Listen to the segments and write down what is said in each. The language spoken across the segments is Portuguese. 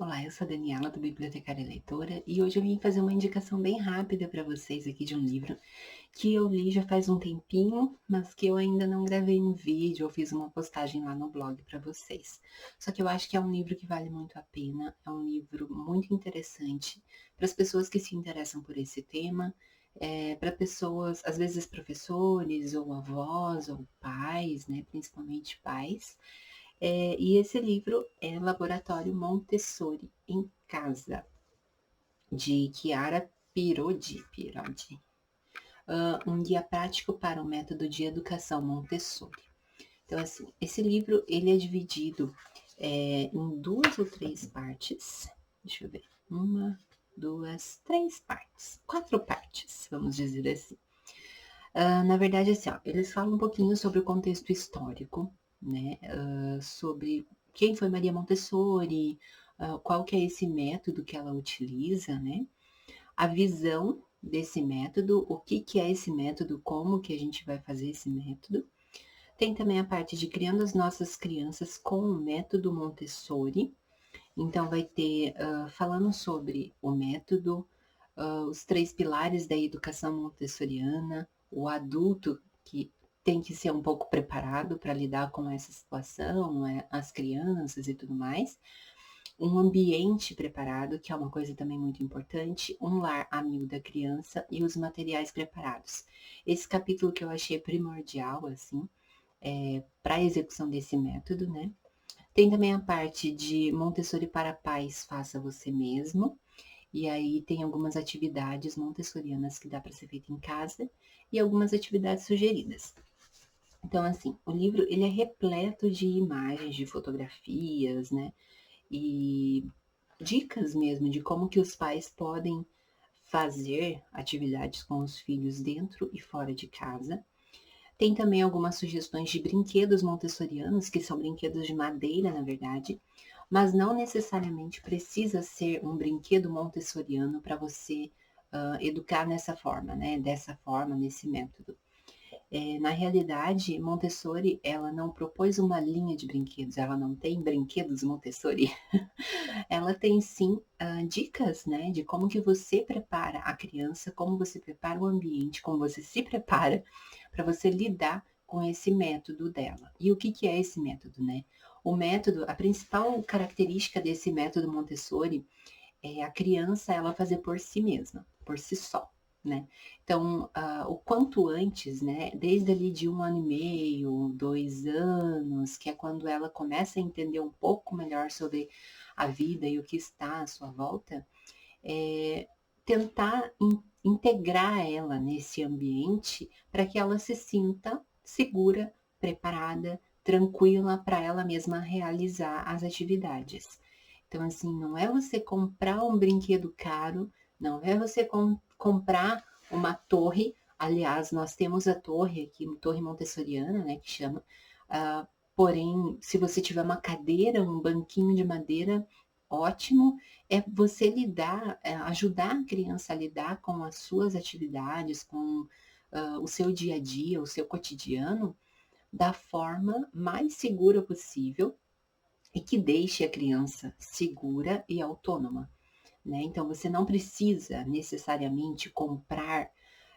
Olá, eu sou a Daniela do Bibliotecária Leitora e hoje eu vim fazer uma indicação bem rápida para vocês aqui de um livro que eu li já faz um tempinho, mas que eu ainda não gravei um vídeo ou fiz uma postagem lá no blog para vocês. Só que eu acho que é um livro que vale muito a pena, é um livro muito interessante para as pessoas que se interessam por esse tema, para pessoas, às vezes professores ou avós ou pais, né, principalmente pais. E esse livro é Laboratório Montessori em Casa, de Chiara Pirodi. Um guia prático para o método de educação Montessori. Então, assim, esse livro ele é dividido em 2 ou 3 partes. Deixa eu ver. Uma, 2, 3 partes. 4 partes, vamos dizer assim. Na verdade, assim, ó, eles falam um pouquinho sobre o contexto histórico, né? Sobre quem foi Maria Montessori, qual que é esse método que ela utiliza, né? A visão desse método, o que que é esse método, como que a gente vai fazer esse método. Tem também a parte de criando as nossas crianças com o método Montessori. Então, vai ter falando sobre o método, os 3 pilares da educação montessoriana, o adulto que tem que ser um pouco preparado para lidar com essa situação, né, as crianças e tudo mais. Um ambiente preparado, que é uma coisa também muito importante, um lar amigo da criança e os materiais preparados. Esse capítulo que eu achei primordial, assim, para a execução desse método, né? Tem também a parte de Montessori para pais, faça você mesmo. E aí tem algumas atividades montessorianas que dá para ser feita em casa e algumas atividades sugeridas. Então, assim, o livro ele é repleto de imagens, de fotografias, né? E dicas mesmo de como que os pais podem fazer atividades com os filhos dentro e fora de casa. Tem também algumas sugestões de brinquedos montessorianos, que são brinquedos de madeira, na verdade, mas não necessariamente precisa ser um brinquedo montessoriano para você educar nessa forma, né? Dessa forma, nesse método. Na realidade, Montessori, ela não propôs uma linha de brinquedos, ela não tem brinquedos Montessori. Ela tem sim dicas, né, de como que você prepara a criança, como você prepara o ambiente, como você se prepara para você lidar com esse método dela. E o que que é esse método, né? O método, a principal característica desse método Montessori é a criança ela fazer por si mesma, por si só, né? Então, o quanto antes, né, desde ali de 1 ano e meio, 2 anos, que é quando ela começa a entender um pouco melhor sobre a vida e o que está à sua volta, tentar integrar ela nesse ambiente para que ela se sinta segura, preparada, tranquila para ela mesma realizar as atividades. Então, assim, não é você comprar um brinquedo caro, não é você comprar uma torre. Aliás, nós temos a torre aqui, uma torre montessoriana, né, que chama. Porém, se você tiver uma cadeira, um banquinho de madeira, ótimo. É você lidar, ajudar a criança a lidar com as suas atividades, com o seu dia a dia, o seu cotidiano, da forma mais segura possível e que deixe a criança segura e autônoma, né? Então, você não precisa necessariamente comprar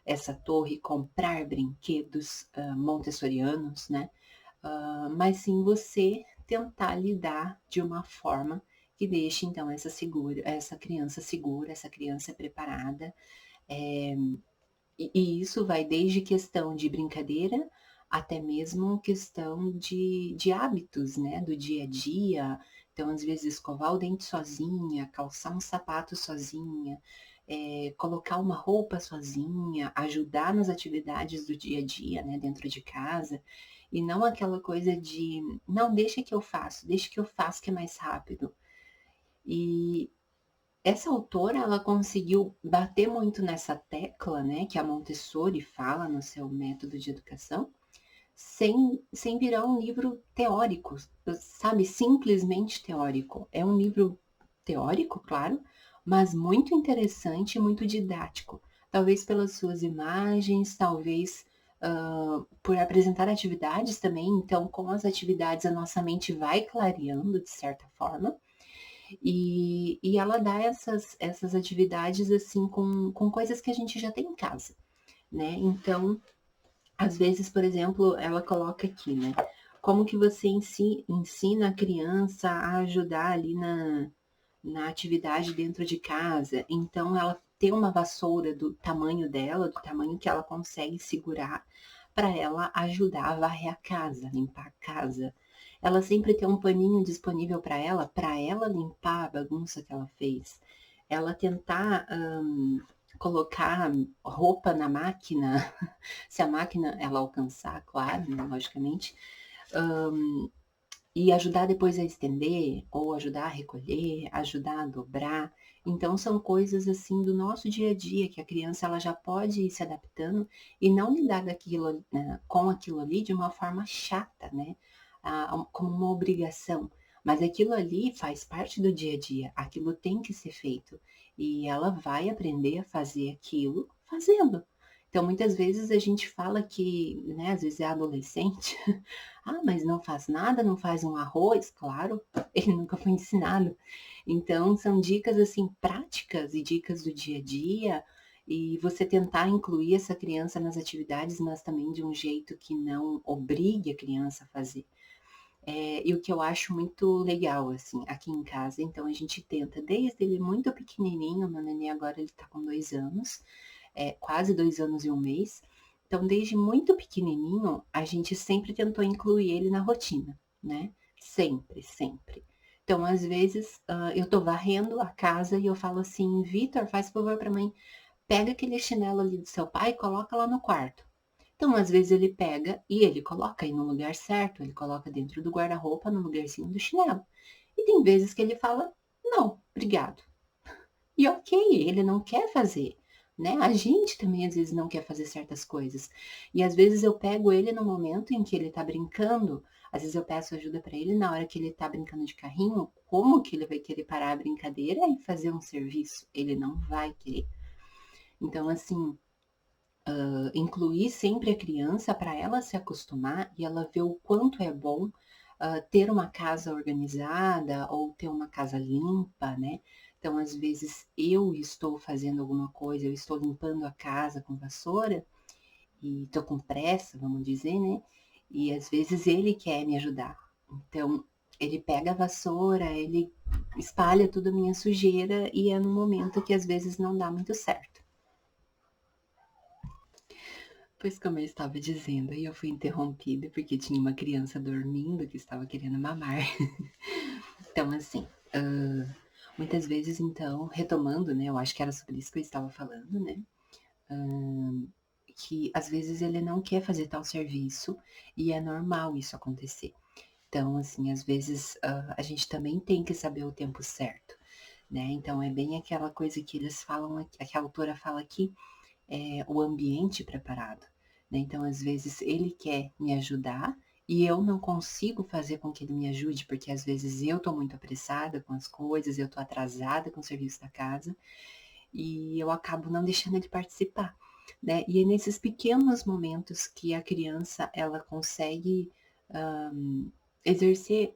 essa torre, comprar brinquedos montessorianos, né? Mas sim você tentar lidar de uma forma que deixe então essa criança segura, essa criança preparada. É, e isso vai desde questão de brincadeira até mesmo questão de hábitos, né, do dia a dia. Então, às vezes, escovar o dente sozinha, calçar um sapato sozinha, colocar uma roupa sozinha, ajudar nas atividades do dia a dia, né, dentro de casa, e não aquela coisa de, não, deixa que eu faço que é mais rápido. E essa autora, ela conseguiu bater muito nessa tecla, né, que a Montessori fala no seu método de educação, sem virar um livro teórico, sabe, simplesmente teórico. É um livro teórico, claro, mas muito interessante e muito didático. Talvez pelas suas imagens, talvez por apresentar atividades também. Então, com as atividades, a nossa mente vai clareando, de certa forma. E ela dá essas atividades, assim, com coisas que a gente já tem em casa, né. Então, às vezes, por exemplo, ela coloca aqui, né, como que você ensina a criança a ajudar ali na atividade dentro de casa. Então ela tem uma vassoura do tamanho dela, do tamanho que ela consegue segurar, para ela ajudar a varrer a casa, limpar a casa. Ela sempre tem um paninho disponível para ela limpar a bagunça que ela fez. Ela tentar, colocar roupa na máquina, se a máquina ela alcançar, claro, né, logicamente, hã, e ajudar depois a estender, ou ajudar a recolher, ajudar a dobrar. Então são coisas, assim, do nosso dia a dia que a criança ela já pode ir se adaptando e não lidar daquilo, com aquilo ali de uma forma chata, né, como uma obrigação, mas aquilo ali faz parte do dia a dia, aquilo tem que ser feito, e ela vai aprender a fazer aquilo fazendo. Então muitas vezes a gente fala que, né, às vezes é adolescente: "Ah, mas não faz nada, não faz um arroz?" Claro, ele nunca foi ensinado. Então são dicas, assim, práticas e dicas do dia a dia, e você tentar incluir essa criança nas atividades, mas também de um jeito que não obrigue a criança a fazer. E o que eu acho muito legal, assim, aqui em casa, então a gente tenta desde ele muito pequenininho, meu neném agora ele tá com 2 anos, quase 2 anos e 1 mês. Então, desde muito pequenininho, a gente sempre tentou incluir ele na rotina, né, sempre, sempre. Então, às vezes, eu tô varrendo a casa e eu falo assim: "Vitor, faz favor pra mãe, pega aquele chinelo ali do seu pai e coloca lá no quarto". Então, às vezes, ele pega e ele coloca aí no lugar certo, ele coloca dentro do guarda-roupa, no lugarzinho do chinelo. E tem vezes que ele fala: "Não, obrigado". E ok, ele não quer fazer, né, a gente também às vezes não quer fazer certas coisas. E às vezes eu pego ele no momento em que ele tá brincando, às vezes eu peço ajuda para ele na hora que ele tá brincando de carrinho, como que ele vai querer parar a brincadeira e fazer um serviço? Ele não vai querer. Então assim, incluir sempre a criança para ela se acostumar e ela ver o quanto é bom, ter uma casa organizada ou ter uma casa limpa, né. Então, às vezes, eu estou fazendo alguma coisa, eu estou limpando a casa com vassoura e estou com pressa, vamos dizer, né, e às vezes ele quer me ajudar. Então, ele pega a vassoura, ele espalha toda a minha sujeira e é no momento que às vezes não dá muito certo. Pois como eu estava dizendo, aí eu fui interrompida porque tinha uma criança dormindo que estava querendo mamar. Então assim, muitas vezes então, retomando, né, eu acho que era sobre isso que eu estava falando, né, que às vezes ele não quer fazer tal serviço, e é normal isso acontecer. Então assim, às vezes, a gente também tem que saber o tempo certo, né, então é bem aquela coisa que eles falam aqui que a autora fala aqui, o ambiente preparado, né. Então, às vezes, ele quer me ajudar e eu não consigo fazer com que ele me ajude, porque às vezes eu estou muito apressada com as coisas, eu estou atrasada com o serviço da casa, e eu acabo não deixando ele participar, né. E é nesses pequenos momentos que a criança ela consegue, hã, exercer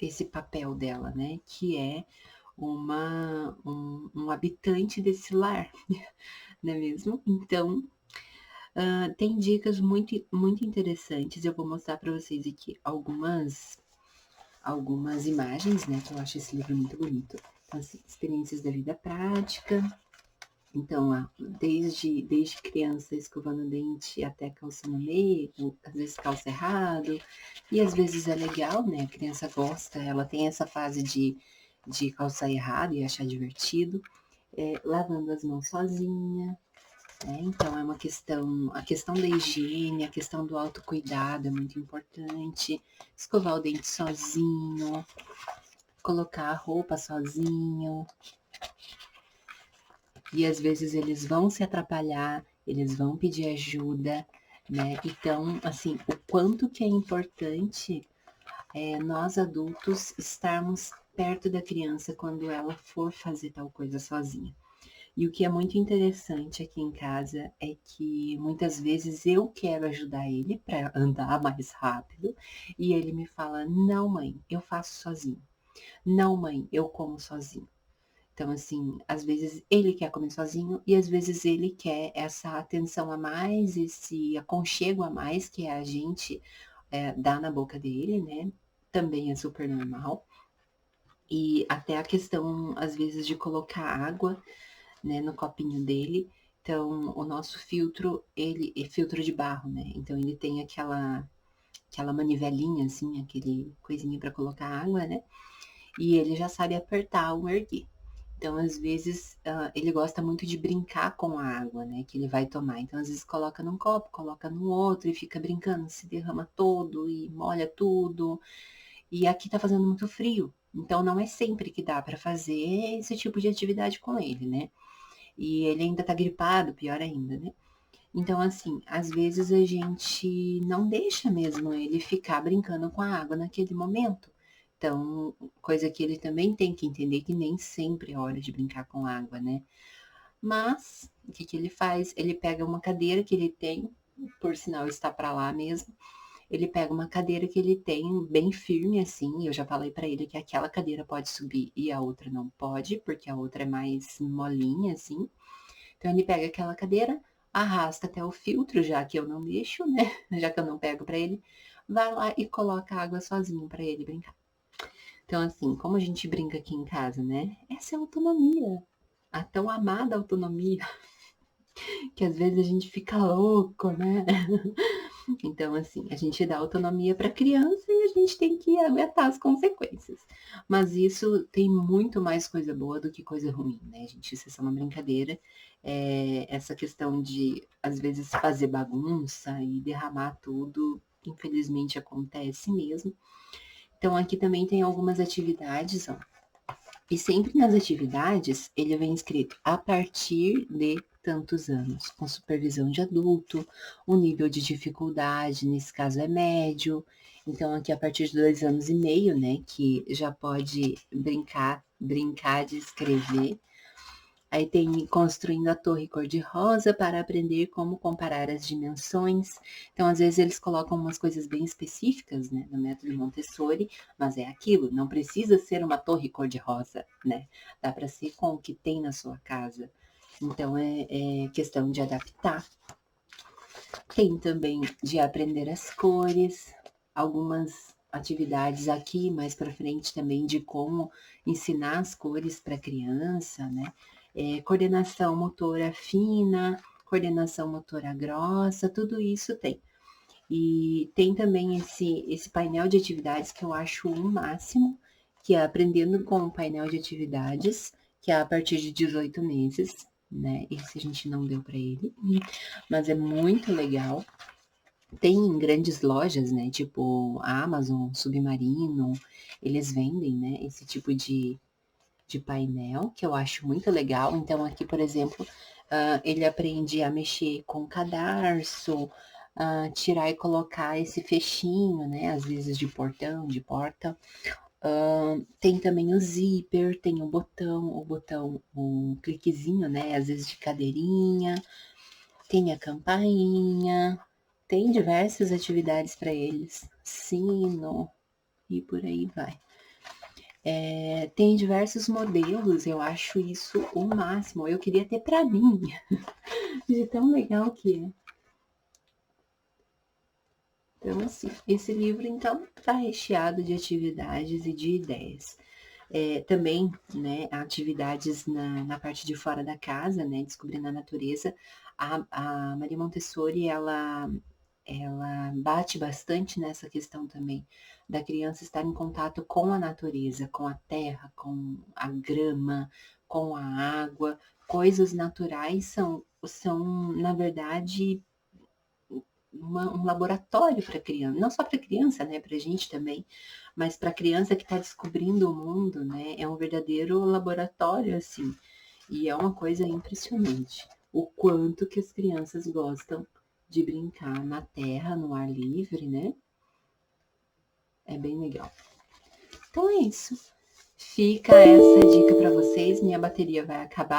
esse papel dela, né, que é um habitante desse lar, não é mesmo? Então, tem dicas muito interessantes, eu vou mostrar para vocês aqui algumas imagens, né, que eu acho esse livro muito bonito. Então, assim, experiências da vida prática, então, desde criança escovando o dente até calçando meia, ou às vezes calça errado, e às vezes é legal, né, a criança gosta, ela tem essa fase de calçar errado e achar divertido, lavando as mãos sozinha, então é uma questão a questão da higiene, a questão do autocuidado é muito importante, escovar o dente sozinho, colocar a roupa sozinho, e às vezes eles vão se atrapalhar, eles vão pedir ajuda, né. Então, assim, o quanto que é importante, nós adultos estarmos perto da criança quando ela for fazer tal coisa sozinha. E o que é muito interessante aqui em casa é que muitas vezes eu quero ajudar ele para andar mais rápido e ele me fala: "Não, mãe, eu faço sozinho". Não, mãe, eu como sozinho. Então, assim, às vezes ele quer comer sozinho e às vezes ele quer essa atenção a mais, esse aconchego a mais que a gente dá na boca dele, né? Também é super normal. E até a questão, às vezes, de colocar água, né, no copinho dele. Então, o nosso filtro, ele é filtro de barro, né? Então, ele tem aquela manivelinha, assim, aquele coisinha para colocar água, né? E ele já sabe apertar o erguer. Então, às vezes, ele gosta muito de brincar com a água, né, que ele vai tomar. Então, às vezes, coloca num copo, coloca no outro e fica brincando, se derrama todo e molha tudo. E aqui tá fazendo muito frio, então não é sempre que dá para fazer esse tipo de atividade com ele, né. E ele ainda tá gripado, pior ainda, né. Então, assim, às vezes a gente não deixa mesmo ele ficar brincando com a água naquele momento. Então, coisa que ele também tem que entender que nem sempre é hora de brincar com água, né. Mas, o que que ele faz? Ele pega uma cadeira que ele tem, por sinal está para lá mesmo, ele pega uma cadeira que ele tem bem firme, assim, eu já falei para ele que aquela cadeira pode subir e a outra não pode, porque a outra é mais molinha, assim. Então ele pega aquela cadeira, arrasta até o filtro, já que eu não deixo, né, já que eu não pego para ele, vai lá e coloca a água sozinho para ele brincar. Então, assim, como a gente brinca aqui em casa, né, essa é a autonomia, a tão amada autonomia, que às vezes a gente fica louco, né. Então, assim, a gente dá autonomia para a criança e a gente tem que aguentar as consequências. Mas isso tem muito mais coisa boa do que coisa ruim, né, gente? Isso é só uma brincadeira. Essa questão de, às vezes, fazer bagunça e derramar tudo, infelizmente acontece mesmo. Então, aqui também tem algumas atividades, ó. E sempre nas atividades ele vem escrito a partir de tantos anos, com supervisão de adulto, o nível de dificuldade, nesse caso é médio. Então, aqui a partir de 2 anos e meio, né, que já pode brincar de escrever. Aí tem construindo a torre cor-de-rosa para aprender como comparar as dimensões. Então, às vezes, eles colocam umas coisas bem específicas, né, no método Montessori, mas é aquilo, não precisa ser uma torre cor-de-rosa, né? Dá para ser com o que tem na sua casa. Então, é questão de adaptar. Tem também de aprender as cores, algumas atividades aqui mais para frente também de como ensinar as cores para criança, né? Coordenação motora fina, coordenação motora grossa, tudo isso tem. E tem também esse painel de atividades que eu acho o máximo, que é aprendendo com o painel de atividades, que é a partir de 18 meses, né? Esse a gente não deu para ele, mas é muito legal. Tem em grandes lojas, né, tipo a Amazon, Submarino, eles vendem, né, esse tipo de painel, que eu acho muito legal. Então, aqui, por exemplo, ele aprende a mexer com cadarço, tirar e colocar esse fechinho, né, às vezes de portão, de porta. Tem também o zíper, tem o cliquezinho, né, às vezes de cadeirinha, tem a campainha, tem diversas atividades para eles, sino e por aí vai. Tem diversos modelos, eu acho isso o máximo. Eu queria ter para mim, de tão legal que é. Então, assim, esse livro, então, está recheado de atividades e de ideias. Também, né, atividades na parte de fora da casa, né, descobrindo a natureza. A Maria Montessori, ela bate bastante nessa questão também da criança estar em contato com a natureza, com a terra, com a grama, com a água. Coisas naturais são na verdade, um laboratório para criança, não só para criança, né, para a gente também, mas para a criança que está descobrindo o mundo, né, é um verdadeiro laboratório, assim, e é uma coisa impressionante o quanto que as crianças gostam de brincar na terra, no ar livre, né? É bem legal. Então é isso. Fica essa dica para vocês. Minha bateria vai acabar.